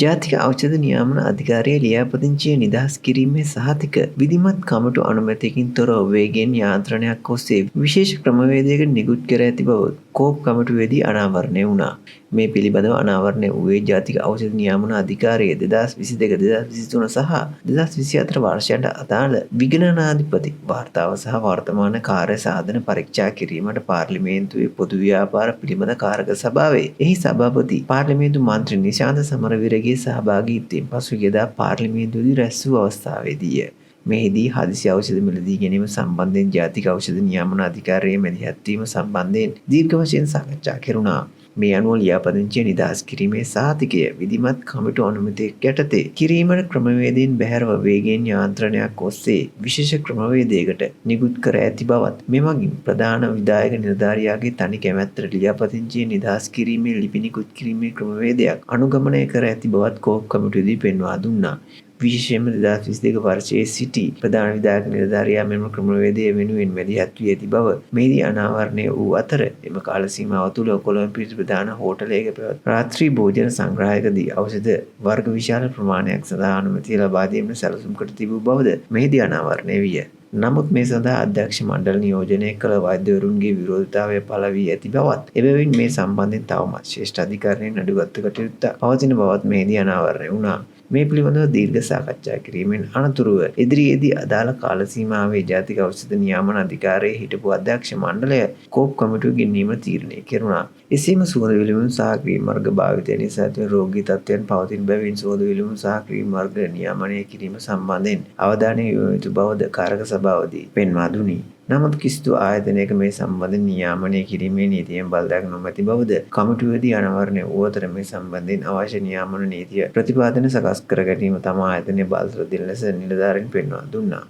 ජාතික ඖෂධ නියාමන අධිකාරිය ලියාපදිංචිය නිදහස් කිරීමේ සහතික විධිමත් කමිටු අනුමැතියකින් තොරව වේගයෙන් යාන්ත්‍රණයක් ඔස්සේ විශේෂ ක්‍රමවේදයකට නිකුත් කර ඇති බව කෝප් කමිටුවේදී අනාවරණය වුණා. මේ පිළිබඳව අනාවරණය වූයේ ජාතික ඖෂධ නියාමන අධිකාරිය 2022 2023 සහ 2024 වර්ෂයන්ට අදාළ විගණනාධිපති වාර්තාව සහ වර්තමාන කාර්ය සාධන පරීක්ෂා කිරීමට පාර්ලිමේන්තුවේ පොදු ව්‍යාපාර පිළිබඳ කාරක සභාවේ එහි සභාපති පාර්ලිමේන්තු මන්ත්‍රී නිශාන්ත සමරවීරගේ සහභාගීත්වයෙන් පසුගියදා පාර්ලිමේන්තුවේදී රැස් වූ අවස්ථාවේදීය. මෙහිදී හදිසි ඖෂධ මිලදී ගැනීම සම්බන්ධයෙන් ජාතික ඖෂධ නියාමන අධිකාරියේ මැදිහත් වීම සම්බන්ධයෙන් දීර්ඝ වශයෙන් සාකච්ඡා කෙරුණා. මේ අනුව ලියාපදිංචිය නිදහස් කිරීමේ සහතිකය විධිමත් කමිටු අනුමැතියක් යටතේ කිරීමට ක්‍රමවේදයෙන් බැහැරව වේගයෙන් යාන්ත්‍රණයක් ඔස්සේ විශේෂ ක්‍රමවේදයකට නිකුත් කර ඇති බවත් මෙමගින් ප්‍රධාන විධායක නිලධාරියාගේ තනි කැමැත්තට ලියාපදිංචිය නිදහස් කිරීමේ ලිපි නිකුත් කිරීමේ ක්‍රමවේදයක් අනුගමනය කර ඇති බවත් කෝප් කමිටුවේදී පෙන්වා දුන්නා. විශේෂයෙන්ම 2022 වර්ෂයේ සිටි ප්‍රධාන විධායක නිලධාරියා මෙම ක්‍රමවේදය වෙනුවෙන් මැදිහත් වී ඇති බව මෙහිදී අනාවරණය වූ අතර එම කාල සීමාව තුළ කොළඹ පිහිටි ප්‍රධාන හෝටලයක පැවැත් රාත්‍රී භෝජන සංග්‍රහයකදී ඖෂධ වර්ග විශාල ප්‍රමාණයක් සඳහා අනුමැතිය ලබා දීමට සැලසුම් කර තිබූ බවද මෙහිදී අනාවරණය විය. නමුත් මේ සඳහා අධ්‍යක්ෂ මණ්ඩල නියෝජනය කළ වෛද්‍යවරුන්ගේ විරෝධතාවය පළ වී ඇති බවත් එබැවින් මේ සම්බන්ධයෙන් තවමත් ශ්‍රේෂ්ඨ අධිකරණයෙන් නඩුගත් කටයුත්ත පවතින බවත් මෙහිදී අනාවරණය වුණා. මේ පිළිබඳව දීර්ඝ සාකච්ඡා කිරීමෙන් අනතුරුව ඉදිරියේදී අදාළ කාල සීමාවේ ජාතික ඖෂධ නියාමන අධිකාරියේ හිටපු අධ්‍යක්ෂ මණ්ඩලය කෝප් කමිටුව ගෙනීම තීරණය කෙරුණා. එසේම සුවඳ විලවුන් සහ ක්‍රීම් වර්ග භාවිතය නිසා ඇතිවන රෝගී තත්ත්වයන් පවතින බැවින් සුවඳ විලවුන් සහ ක්‍රීම් වර්ග නියාමනය කිරීම සම්බන්ධයෙන් අවධානය යොමු යුතු බවද කාරක සභාවදී පෙන්වා දුනි. නමුත් කිසිදු ආයතනයක මේ සම්බන්ධ නියාමනය කිරීමේ නීතියෙන් බලයක් නොමැති බවද කමිටුවේදී අනාවරණය වූ අතර මේ සම්බන්ධයෙන් අවශ්‍ය නියාමන නීතිය ප්‍රතිපාදන සකස් කර ගැනීම තම ආයතනයේ බලතල දෙන ලෙස නිලධාරීන් පෙන්වා දුන්නා.